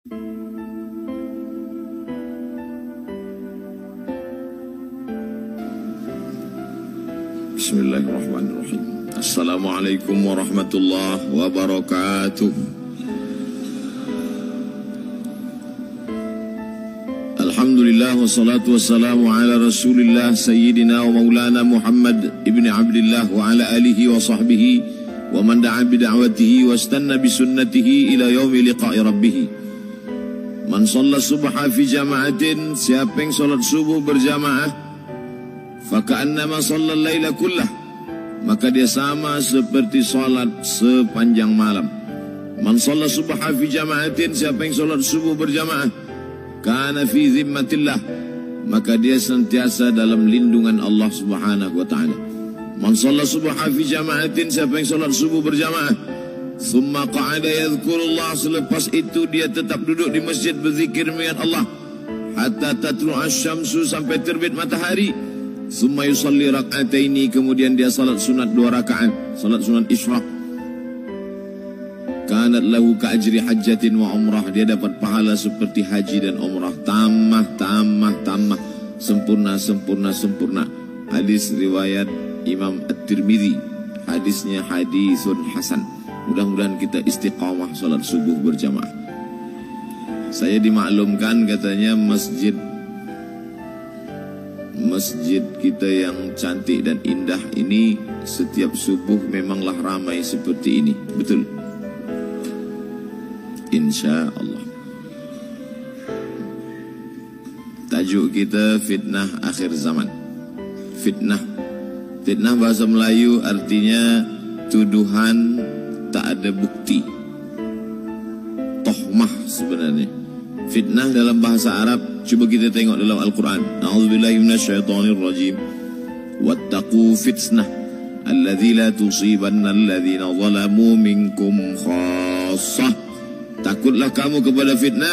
Bismillahirrahmanirrahim. Assalamualaikum warahmatullahi wabarakatuh. Alhamdulillah wassalatu wassalamu ala rasulillah sayyidina wa maulana Muhammad ibn Abdullah wa ala alihi wa sahbihi wa man da'a bida'watihi wa istanna bisunnatihi ila yaumi liqa'i rabbih. Man shalla subha fi jama'atin, siapa yang salat subuh berjamaah, faka'annama shallal laila kullah, maka dia sama seperti salat sepanjang malam. Man shalla subha fi jama'atin, siapa yang salat subuh berjamaah, kana fi zimmatillah, maka dia sentiasa dalam lindungan Allah Subhanahu wa taala. Man shalla subha fi jama'atin, siapa yang salat subuh berjamaah, thumma qa'ada yadhkurullah, selepas itu dia tetap duduk di masjid berzikir mengingat Allah, hatta tatlu'a syamsu, sampai terbit matahari. Thumma yusalli rak'ataini, kemudian dia salat sunat 2 rakaat, salat sunat isyraq. Kanat lahu ka'ajri hajjatin wa umrah, dia dapat pahala seperti haji dan umrah. Tamah, sempurna. Hadis riwayat Imam At-Tirmidzi, hadisnya hadisun hasan. Mudah-mudahan kita istiqamah salat subuh berjamaah. Saya dimaklumkan katanya masjid kita yang cantik dan indah ini setiap subuh memanglah ramai seperti ini. Betul? Insya Allah. Tajuk kita fitnah akhir zaman. Fitnah bahasa Melayu artinya tuduhan tak ada bukti. Tohmah sebenarnya. Fitnah dalam bahasa Arab, coba kita tengok dalam Al-Quran. A'udzubillahi minasyaitonirrajim. Wattaqu fitnah alladzi la tusibanna alladzina zalamu minkum khassah. Takutlah kamu kepada fitnah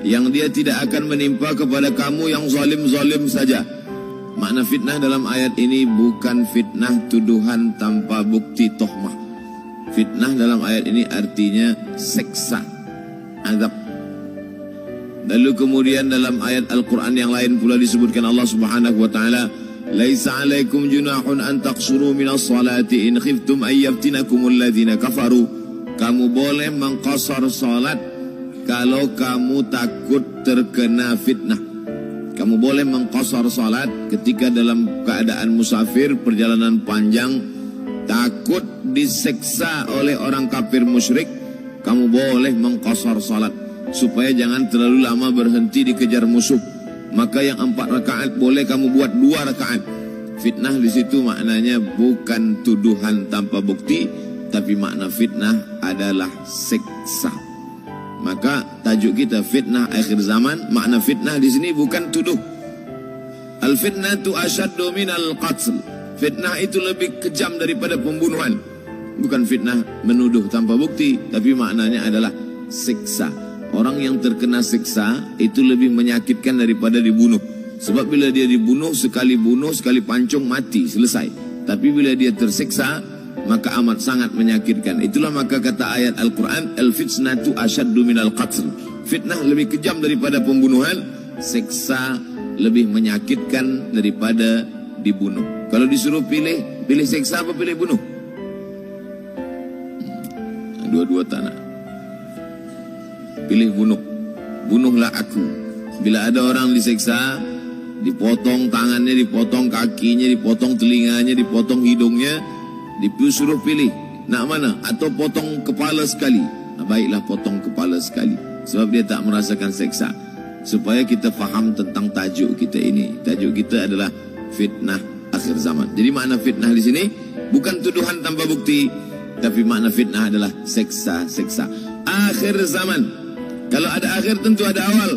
yang dia tidak akan menimpa kepada kamu yang zalim-zalim saja. Makna fitnah dalam ayat ini bukan fitnah tuduhan tanpa bukti tohmah. Fitnah dalam ayat ini artinya seksa, azab. Lalu kemudian dalam ayat Al-Quran yang lain pula disebutkan Allah Subhanahu wa taala, "Laisa 'alaikum junahun an taqsuru minas salati in khiftum ay yaftinakumul ladzina kafaru." Kamu boleh mengqasar salat kalau kamu takut terkena fitnah. Kamu boleh mengqasar salat ketika dalam keadaan musafir, perjalanan panjang, takut diseksa oleh orang kafir musyrik. Kamu boleh mengqasar salat supaya jangan terlalu lama berhenti dikejar musuh. Maka yang 4 rakaat boleh kamu buat 2 rakaat. Fitnah di situ maknanya bukan tuduhan tanpa bukti, tapi makna fitnah adalah seksa. Maka tajuk kita fitnah akhir zaman. Makna fitnah di sini bukan tuduh. Al-fitnatu asyaddu minal qatl. Fitnah itu lebih kejam daripada pembunuhan. Bukan fitnah menuduh tanpa bukti, tapi maknanya adalah siksa. Orang yang terkena siksa itu lebih menyakitkan daripada dibunuh. Sebab bila dia dibunuh, sekali pancung mati, selesai. Tapi bila dia tersiksa, maka amat sangat menyakitkan. Itulah maka kata ayat Al-Quran, al-fitnatu asyaddu minal qatl. Fitnah lebih kejam daripada pembunuhan, siksa lebih menyakitkan daripada dibunuh. Kalau disuruh pilih siksa apa pilih bunuh? Dua-dua tak nak. Pilih bunuh. Bunuhlah aku. Bila ada orang disiksa, dipotong tangannya, dipotong kakinya, dipotong telinganya, dipotong hidungnya, disuruh pilih. Nak mana? Atau potong kepala sekali. Baiklah potong kepala sekali. Sebab dia tak merasakan siksa. Supaya kita faham tentang tajuk kita ini. Tajuk kita adalah fitnah akhir zaman. Jadi makna fitnah di sini bukan tuduhan tanpa bukti, tapi makna fitnah adalah seksa-seksa. Akhir zaman. Kalau ada akhir tentu ada awal.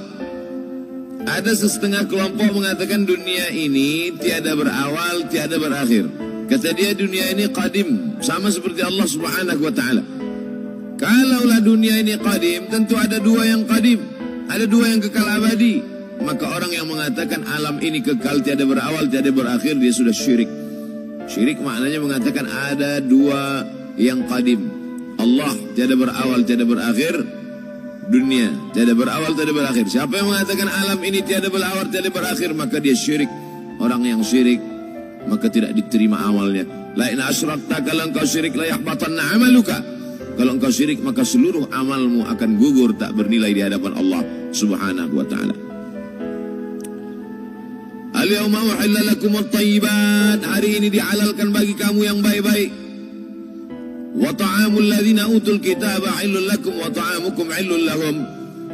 Ada setengah kelompok mengatakan dunia ini tiada berawal, tiada berakhir. Kata dia dunia ini qadim, sama seperti Allah Subhanahu wa taala. Kalaulah dunia ini qadim, tentu ada 2 yang qadim, ada 2 yang kekal abadi. Maka orang yang mengatakan alam ini kekal, tiada berawal, tiada berakhir, dia sudah syirik. Syirik maknanya mengatakan ada 2 yang qadim. Allah tiada berawal, tiada berakhir. dunia tiada berawal, tiada berakhir. Siapa yang mengatakan alam ini tiada berawal, tiada berakhir, maka dia syirik. Orang yang syirik maka tidak diterima amalnya. La in asyrakta, kalau engkau syirik la yahbatanna amaluka. Kalau engkau syirik maka seluruh amalmu akan gugur, tak bernilai di hadapan Allah Subhanahu wa taala. Al-yawma uhilla lakum at-thayyibat. Hari ini dihalalkan bagi kamu yang baik-baik. Wa ta'amul ladzina utul kitaba halal lakum wa ta'amukum halal lahum.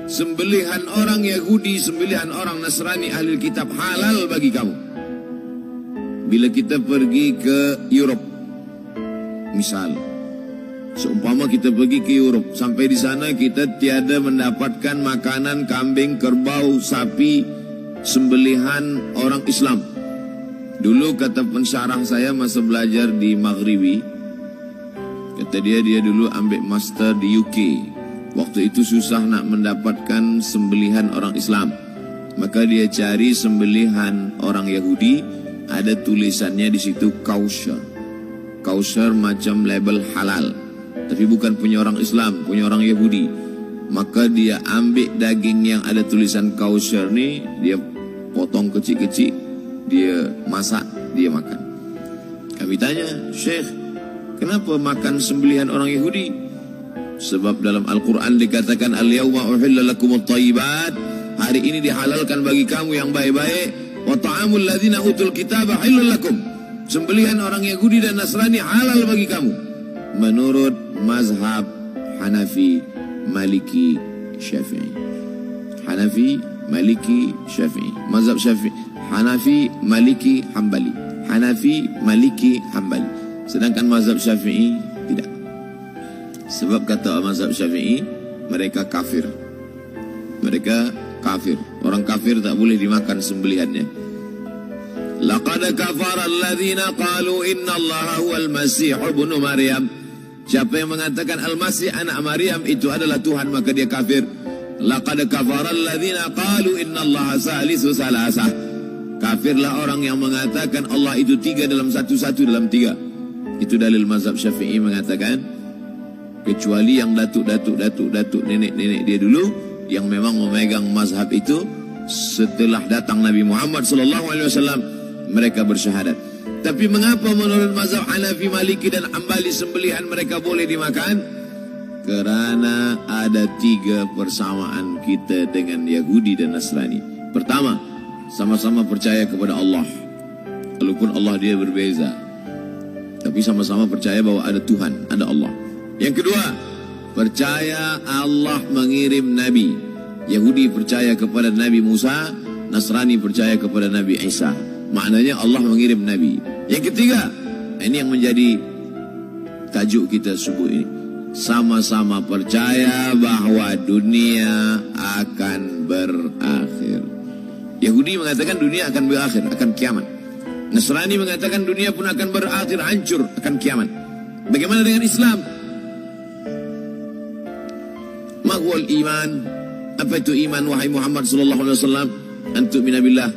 Sembelihan orang Yahudi, sembelihan orang Nasrani ahli kitab halal bagi kamu. Bila kita pergi ke Europe, misal, seumpama kita pergi ke Europe, sampai di sana kita tiada mendapatkan makanan kambing, kerbau, sapi, sembelihan orang Islam. Dulu kata pensyarah saya masa belajar di Maghribi, kata dia dulu ambil master di UK. Waktu itu susah nak mendapatkan sembelihan orang Islam, maka dia cari sembelihan orang Yahudi. Ada tulisannya di situ kosher. Kosher macam label halal, tapi bukan punya orang Islam, punya orang Yahudi. Maka dia ambil daging yang ada tulisan kosher ni, dia potong kecil-kecil, dia masak, dia makan. Kami tanya, Syekh, kenapa makan sembelihan orang Yahudi? Sebab dalam Al-Quran dikatakan al-yawma uhilla lakumut thayyibat. Hari ini dihalalkan bagi kamu yang baik-baik. Wa ta'amul ladzina utul kitaba halal lakum. Sembelihan orang Yahudi dan Nasrani halal bagi kamu. Menurut mazhab Hanafi, Maliki, Syafi'i. Hanafi, Maliki, Syafi'i. Mazhab Syafi'i, Hanafi, Maliki, Hambali. Hanafi, Maliki, Hambali. Sedangkan mazhab Syafi'i tidak. Sebab kata mazhab Syafi'i, mereka kafir. Mereka kafir. Orang kafir tak boleh dimakan sembelihannya. Laqad kafara alladhina qalu inna Allaha huwal Masih ibnu Maryam. Siapa yang mengatakan Al-Masih anak Maryam itu adalah Tuhan, maka dia kafir. Laqad kafara alladhina qalu inna Allaha salisu salasah. Kafirlah orang yang mengatakan Allah itu tiga dalam satu dalam tiga. Itu dalil mazhab Syafi'i mengatakan, kecuali yang datuk nenek dia dulu yang memang memegang mazhab itu, setelah datang Nabi Muhammad SAW, mereka bersyahadat. Tapi mengapa menurut mazhab Hanafi, Maliki dan Hambali sembelihan mereka boleh dimakan? Kerana ada tiga persamaan kita dengan Yahudi dan Nasrani. Pertama, sama-sama percaya kepada Allah, walaupun Allah dia berbeza, tapi sama-sama percaya bahwa ada Tuhan, ada Allah. Yang kedua, percaya Allah mengirim Nabi. Yahudi percaya kepada Nabi Musa, Nasrani percaya kepada Nabi Isa. Maknanya Allah mengirim Nabi. Yang ketiga, ini yang menjadi tajuk kita subuh ini. Sama-sama percaya bahwa dunia akan berakhir. Yahudi mengatakan dunia akan berakhir, akan kiamat. Nasrani mengatakan dunia pun akan berakhir, hancur, akan kiamat. Bagaimana dengan Islam? Mahwal iman. Apa itu iman wahai Muhammad sallallahu alaihi wasallam? Antu minabillah,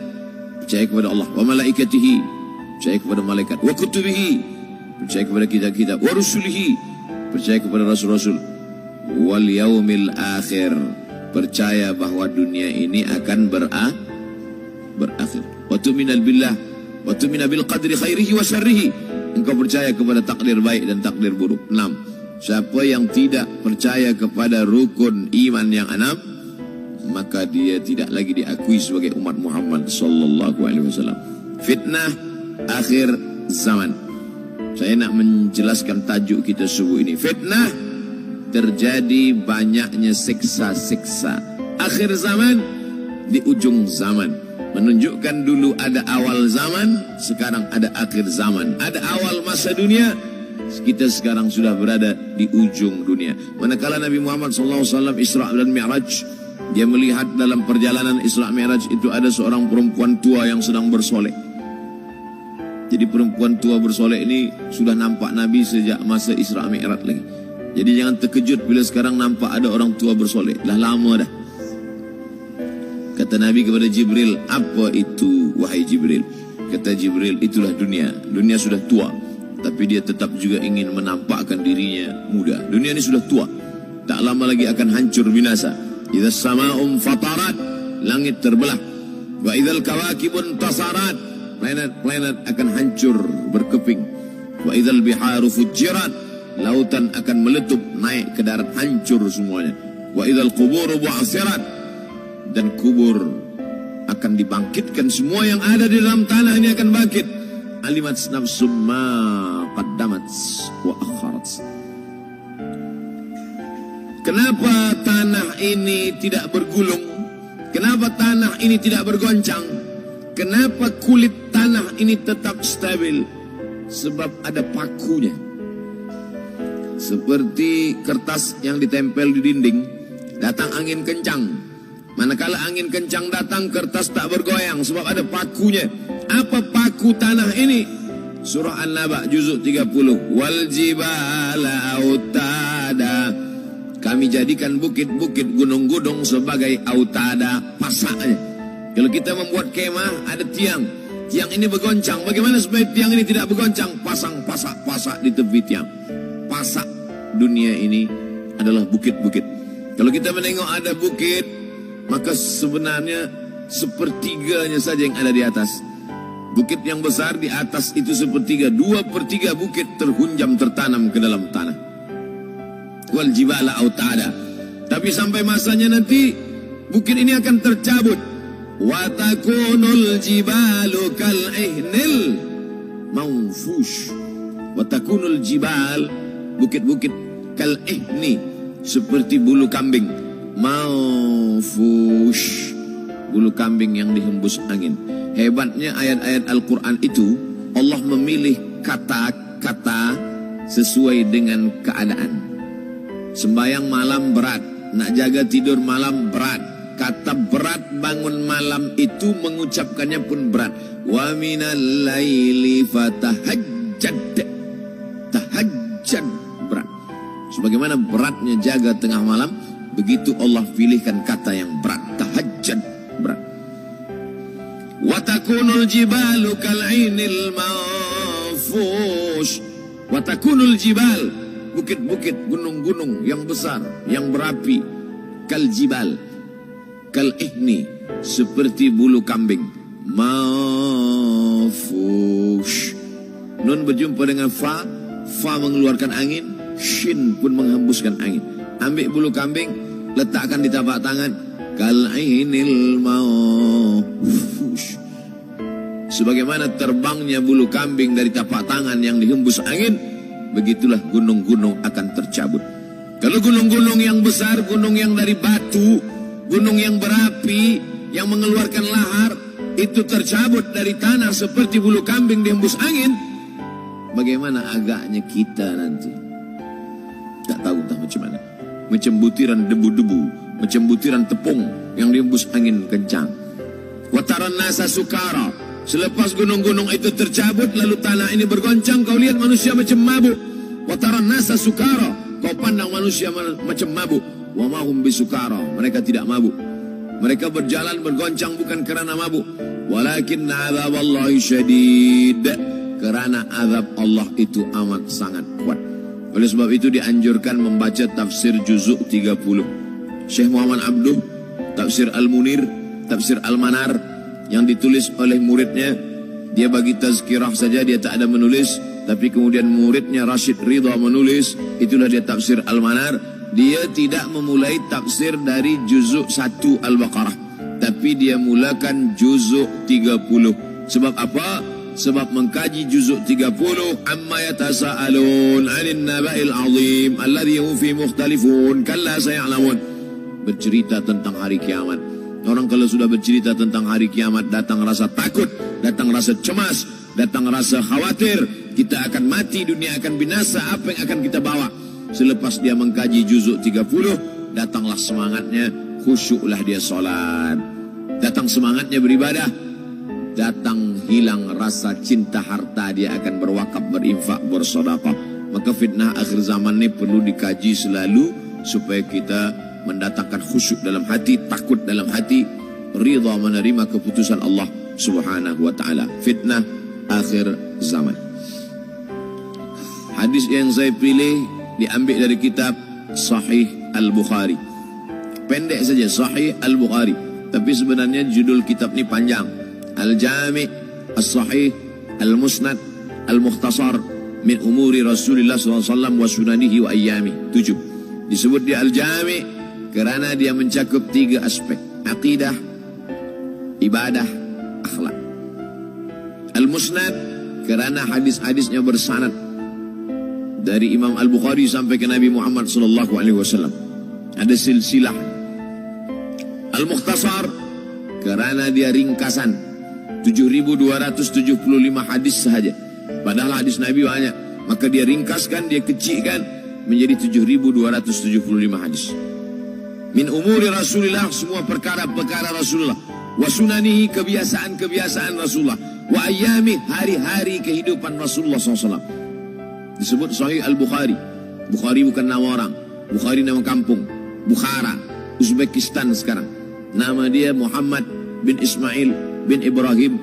percaya kepada Allah, wa malaikatihi, percaya kepada malaikat, wa kutubihi, percaya kepada kitab-kitab, wa rusulihi, percaya kepada rasul-rasul, wal yaumil akhir, percaya bahwa dunia ini akan berakhir. Wa tu'mina billah, wa tu'mina bil qadri khairihi wa syarrihi, engkau percaya kepada takdir baik dan takdir buruk. 6. Siapa yang tidak percaya kepada rukun iman yang 6, maka dia tidak lagi diakui sebagai umat Muhammad sallallahu alaihi wasallam. Fitnah akhir zaman. Saya nak menjelaskan tajuk kita subuh ini. Fitnah, terjadi banyaknya siksa-siksa. Akhir zaman, di ujung zaman. Menunjukkan dulu ada awal zaman, sekarang ada akhir zaman. Ada awal masa dunia, kita sekarang sudah berada di ujung dunia. Manakala Nabi Muhammad SAW Isra dan Mi'raj, dia melihat dalam perjalanan Isra Mi'raj itu ada seorang perempuan tua yang sedang bersolek. Jadi perempuan tua bersolek ini sudah nampak Nabi sejak masa Isra Mi'raj lagi. Jadi jangan terkejut bila sekarang nampak ada orang tua bersolek. Dah lama dah. Kata Nabi kepada Jibril, apa itu wahai Jibril? Kata Jibril, itulah dunia. Dunia sudah tua, tapi dia tetap juga ingin menampakkan dirinya muda. Dunia ini sudah tua, tak lama lagi akan hancur binasa. Idza sama'um fatarat, langit terbelah. Wa idzal kawakibun tasarat, planet-planet akan hancur berkeping. Wa idzal biharu fujirat, lautan akan meletup naik ke darat, hancur semuanya. Wa idzal quburu bu'asirat, dan kubur akan dibangkitkan, semua yang ada di dalam tanah ini akan bangkit. Alimat nafsum ma qaddamat wa akharat. Kenapa tanah ini tidak bergulung? Kenapa tanah ini tidak bergoncang? Kenapa kulit tanah ini tetap stabil? Sebab ada pakunya. Seperti kertas yang ditempel di dinding, datang angin kencang. Manakala angin kencang datang, kertas tak bergoyang sebab ada pakunya. Apa paku tanah ini? Surah An-Naba juzuk 30. Wal jibala autada, kami jadikan bukit-bukit, gunung-gunung sebagai autada, pasaknya. Kalau kita membuat kemah, ada tiang. Tiang ini bergoncang. Bagaimana supaya tiang ini tidak bergoncang? Pasang pasak-pasak di tepi tiang. Pasak dunia ini adalah bukit-bukit. Kalau kita menengok ada bukit, maka sebenarnya sepertiganya saja yang ada di atas. Bukit yang besar di atas itu sepertiga, 2/3 bukit terhunjam, tertanam ke dalam tanah. Wal jibala autada. Tapi sampai masanya nanti bukit ini akan tercabut. Wa takunul jibalu kal ihnil manfush. Wa takunul jibal, bukit-bukit kal ihni, seperti bulu kambing. Manfush, bulu kambing yang dihembus angin. Hebatnya ayat-ayat Al-Quran itu, Allah memilih kata-kata sesuai dengan keadaan. Sembayang malam berat, nak jaga tidur malam berat. Kata berat bangun malam itu mengucapkannya pun berat. Wa minal laili fatahajjad, tahajjad berat. Sebagaimana beratnya jaga tengah malam, begitu Allah pilihkan kata yang berat, tahajjad berat. Wa takunul jibalu kal'inil manfush. Wa takunul jibal, bukit-bukit, gunung-gunung yang besar, yang berapi, kal jibal, kal ihni, seperti bulu kambing. Manfush. Nun berjumpa dengan fa, fa mengeluarkan angin, shin pun menghembuskan angin. Ambil bulu kambing, letakkan di tapak tangan, kal ainil manfush. Sebagaimana terbangnya bulu kambing dari tapak tangan yang dihembus angin, begitulah gunung-gunung akan tercabut. Kalau gunung-gunung yang besar, gunung yang dari batu, gunung yang berapi, yang mengeluarkan lahar, itu tercabut dari tanah seperti bulu kambing dihembus angin, bagaimana agaknya kita nanti? Tak tahu entah macam mana. Macam butiran debu-debu, macam butiran tepung yang dihembus angin kencang. Wataran nasa sukara, selepas gunung-gunung itu tercabut, lalu tanah ini bergoncang, kau lihat manusia macam mabuk. Wataran nasa sukara, kau pandang manusia macam mabuk. Wa ma hum bisukara, mereka tidak mabuk. Mereka berjalan bergoncang bukan kerana mabuk. Walakin azaballahi syadid, kerana azab Allah itu amat sangat kuat. Oleh sebab itu dianjurkan membaca tafsir juzuk 30. Syekh Muhammad Abduh, tafsir Al-Munir, tafsir Al-Manar, yang ditulis oleh muridnya. Dia bagi tazkirah saja, dia tak ada menulis. Tapi kemudian muridnya Rashid Ridha menulis. Itulah dia tafsir Al-Manar. Dia tidak memulai tafsir dari juzuk 1 Al-Baqarah, tapi dia mulakan juzuk 30. Sebab apa? Sebab mengkaji juzuk 30, amma yatasaalun 'anil naba'il 'azim alladhi hum fi mukhtalifun kalla saya'lamun. Bercerita tentang hari kiamat. Orang kalau sudah bercerita tentang hari kiamat, datang rasa takut, datang rasa cemas, datang rasa khawatir. Kita akan mati, dunia akan binasa, apa yang akan kita bawa? Selepas dia mengkaji juzuk 30, datanglah semangatnya, khusyuklah dia solat. Datang semangatnya beribadah, datang hilang rasa cinta harta, dia akan berwakaf, berinfak, bersedekah. Maka fitnah akhir zaman ini perlu dikaji selalu supaya kita mendatangkan khusyuk dalam hati, takut dalam hati, ridha menerima keputusan Allah Subhanahu wa taala. Fitnah akhir zaman. Hadis yang saya pilih diambil dari kitab Sahih Al-Bukhari. pendek saja, Sahih Al-Bukhari. Tapi sebenarnya judul kitab ni panjang. Al-Jami' As-Sahih Al-Musnad Al-Mukhtasar min umuri Rasulullah SAW wa sunanihi wa ayyami. 7. Disebut dia Al-Jami' kerana dia mencakup 3 aspek: akidah, ibadah, akhlak. Al-Musnad kerana hadis-hadisnya bersanad dari Imam Al-Bukhari sampai ke Nabi Muhammad SAW. Ada silsilah. Al-Mukhtasar kerana dia ringkasan, 7.275 hadis sahaja. Padahal hadis Nabi banyak, maka dia ringkaskan, dia kecilkan menjadi 7.275 hadis. Min umuri Rasulullah, semua perkara-perkara Rasulullah. Wa sunanihi, kebiasaan-kebiasaan Rasulullah. Wa ayyami, hari-hari kehidupan Rasulullah SAW. Disebut Sahih Al-Bukhari. Bukhari bukan nama orang, Bukhari nama kampung, Bukhara, Uzbekistan sekarang. Nama dia Muhammad bin Ismail bin Ibrahim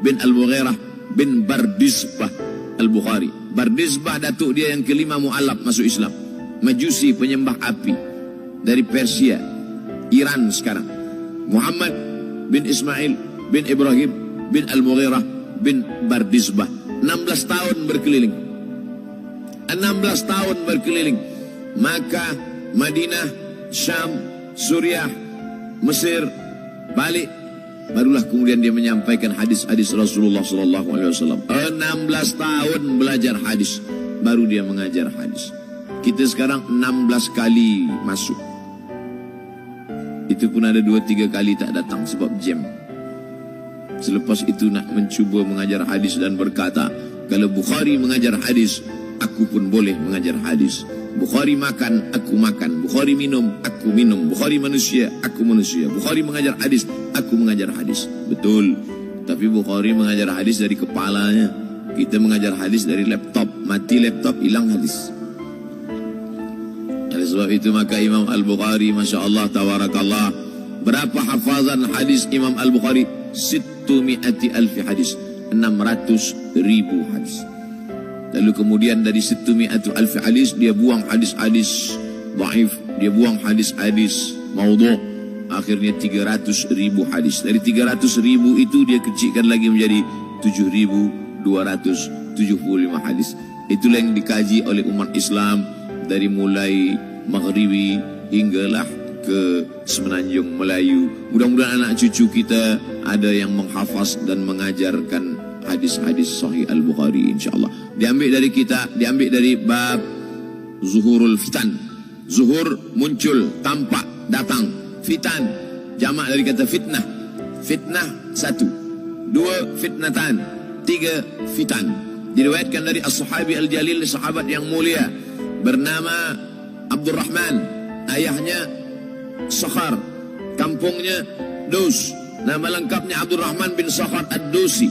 bin Al-Mughirah bin Bardizbah Al-Bukhari. Bardizbah datuk dia yang kelima mu'alaf masuk Islam. Majusi penyembah api dari Persia, Iran sekarang. Muhammad bin Ismail bin Ibrahim bin Al-Mughirah bin Bardizbah. 16 tahun berkeliling. 16 tahun berkeliling. Makkah, Madinah, Syam, Suriah, Mesir, balik. Barulah kemudian dia menyampaikan hadis-hadis Rasulullah SAW. 16 tahun belajar hadis, baru dia mengajar hadis. Kita sekarang 16 kali masuk. Itu pun ada 2-3 kali tak datang sebab jam. Selepas itu nak mencuba mengajar hadis dan berkata, kalau Bukhari mengajar hadis, aku pun boleh mengajar hadis. Bukhari makan, aku makan. Bukhari minum, aku minum. Bukhari manusia, aku manusia. Bukhari mengajar hadis, aku mengajar hadis. Betul. Tapi Bukhari mengajar hadis dari kepalanya. Kita mengajar hadis dari laptop. Mati laptop, hilang hadis. Oleh sebab itu maka Imam Al-Bukhari, Masya Allah, Tawarakallah. Berapa hafazan hadis Imam Al-Bukhari? 600,000 hadis. 600,000 hadis. Lalu kemudian dari 700,000 hadis, dia buang hadis-hadis dhaif, dia buang hadis-hadis maudhu'. Akhirnya 300,000 hadis. Dari 300,000 itu dia kecilkan lagi menjadi 7.275 hadis. Itulah yang dikaji oleh umat Islam dari mulai Maghribi hinggalah ke Semenanjung Melayu. Mudah-mudahan anak cucu kita ada yang menghafaz dan mengajarkan hadis-hadis Sahih Al-Bukhari, insyaAllah. Diambil dari kita, diambil dari bab Zuhurul Fitan. Zuhur, muncul, tampak, datang. Fitan, jamak dari kata fitnah. Fitnah 1, 2 fitnatan, 3 fitan. Diriwayatkan dari As-Sahabi Al-Jalil, sahabat yang mulia, bernama Abdurrahman. Ayahnya Sakhar, kampungnya Dus. Nama lengkapnya Abdurrahman bin Sakhar Ad-Dusi.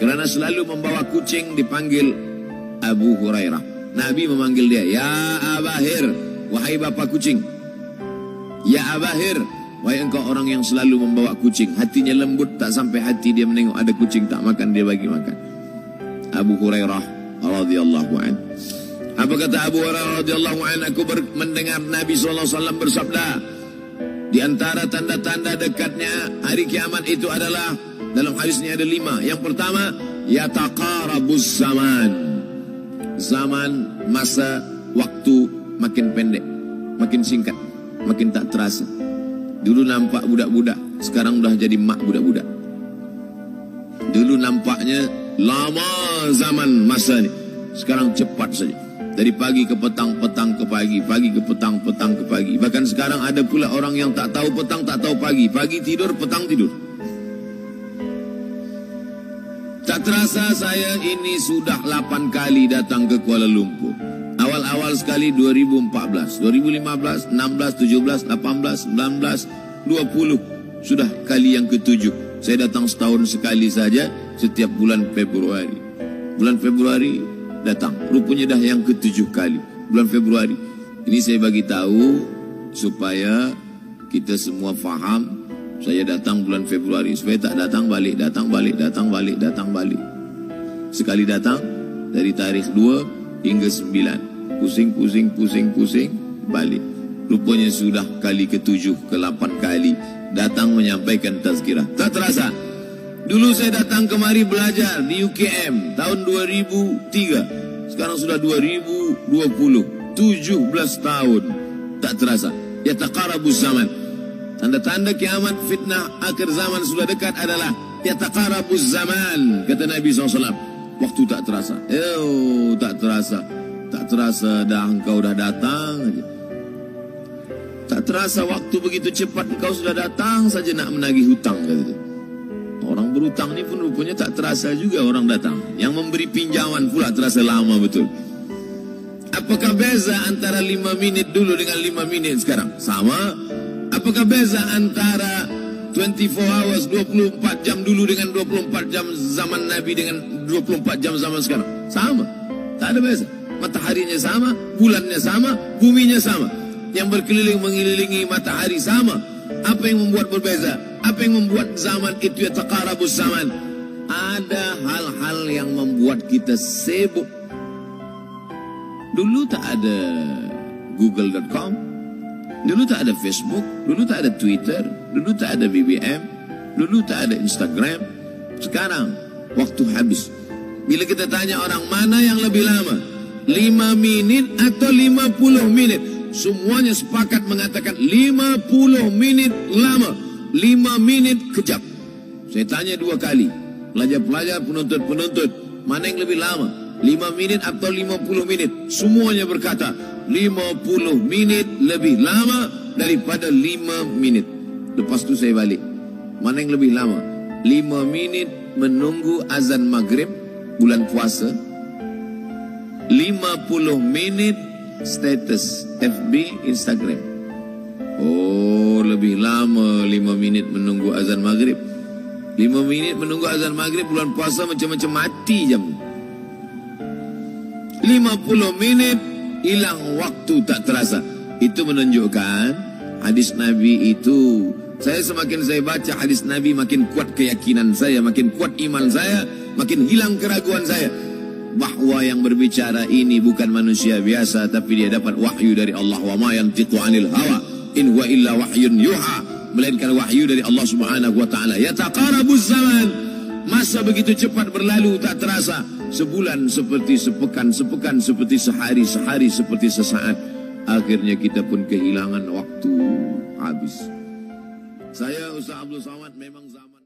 Kerana selalu membawa kucing dipanggil Abu Hurairah. Nabi memanggil dia, ya Abahir, wahai bapa kucing. Ya Abahir, wahai engkau orang yang selalu membawa kucing. Hatinya lembut, tak sampai hati dia menengok ada kucing tak makan, dia bagi makan. Abu Hurairah radhiyallahu an. Apa kata Abu Hurairah radhiyallahu an? Aku mendengar Nabi SAW bersabda, di antara tanda-tanda dekatnya hari kiamat itu adalah, dalam hadis ini ada 5. Yang pertama, yataqarabus zaman. Zaman, masa, waktu makin pendek, makin singkat, makin tak terasa. Dulu nampak budak-budak, sekarang dah jadi mak budak-budak. Dulu nampaknya lama zaman masa ni, sekarang cepat saja. Dari pagi ke petang, petang ke pagi, pagi ke petang, petang ke pagi. Bahkan sekarang ada pula orang yang tak tahu petang, tak tahu pagi. Pagi tidur, petang tidur. Tak terasa saya ini sudah 8 kali datang ke Kuala Lumpur. Awal-awal sekali 2014, 2015, 16, 17, 18, 19, 20. Sudah kali yang ke-7. Saya datang setahun sekali saja, setiap bulan Februari. Bulan Februari datang. Rupanya dah yang ke-7 kali. Bulan Februari. Ini saya bagi tahu supaya kita semua faham. Saya datang bulan Februari, supaya tak datang balik, datang balik, datang balik, datang balik. Sekali datang dari tarikh 2 hingga 9. Pusing, pusing, pusing, pusing, balik. Rupanya sudah kali ke-7, ke-8 kali datang menyampaikan tazkirah. Tak terasa. Dulu saya datang kemari belajar di UKM tahun 2003. Sekarang sudah 2020. 17 tahun. Tak terasa. Yataqarabuz zaman. Tanda-tanda kiamat, fitnah akhir zaman sudah dekat adalah yataqarabuz zaman, kata Nabi SAW. Waktu tak terasa. Tak terasa. Tak terasa dah engkau dah datang aja. Tak terasa waktu begitu cepat engkau sudah datang saja nak menagih hutang, kata dia. Orang berhutang ni pun rupanya tak terasa juga orang datang. Yang memberi pinjaman pula terasa lama betul. Apakah beza antara 5 minit dulu dengan 5 minit sekarang? Sama. Apakah beza antara 24 hours, 24 jam dulu dengan 24 jam zaman Nabi dengan 24 jam zaman sekarang? Sama. Tak ada beza. Mataharinya sama, bulannya sama, buminya sama. Yang berkeliling mengelilingi matahari sama. Apa yang membuat berbeza? Apa yang membuat zaman itu yataqarabuz zaman? Ada hal-hal yang membuat kita sibuk. Dulu tak ada Google.com. Dulu tak ada Facebook, dulu tak ada Twitter, dulu tak ada BBM, dulu tak ada Instagram. Sekarang, waktu habis. Bila kita tanya orang mana yang lebih lama, 5 minit atau 50 minit? Semuanya sepakat mengatakan 50 minit lama, 5 minit kejap. Saya tanya 2 kali, pelajar-pelajar, penuntut-penuntut, mana yang lebih lama? 5 minit atau 50 minit? Semuanya berkata 50 minit lebih lama daripada 5 minit. Lepas tu saya balik, mana yang lebih lama? 5 minit menunggu azan maghrib bulan puasa, 50 minit status FB, Instagram. Oh, lebih lama 5 minit menunggu azan maghrib. 5 minit menunggu azan maghrib bulan puasa macam-macam mati jam. 50 minit hilang waktu tak terasa. Itu menunjukkan hadis Nabi itu. Semakin saya baca hadis Nabi, makin kuat keyakinan saya, makin kuat iman saya, makin hilang keraguan saya bahawa yang berbicara ini bukan manusia biasa, tapi dia dapat wahyu dari Allah. Wa ma yantiqu 'anil hawa in huwa illa wahyun yuha, melainkan wahyu dari Allah Subhanahu wa taala. Yataqarabuz zaman. Masa begitu cepat berlalu tak terasa. Sebulan seperti sepekan, sepekan seperti sehari, sehari seperti sesaat. Akhirnya kita pun kehilangan waktu habis. Saya Ustaz Abdul Somad memang zaman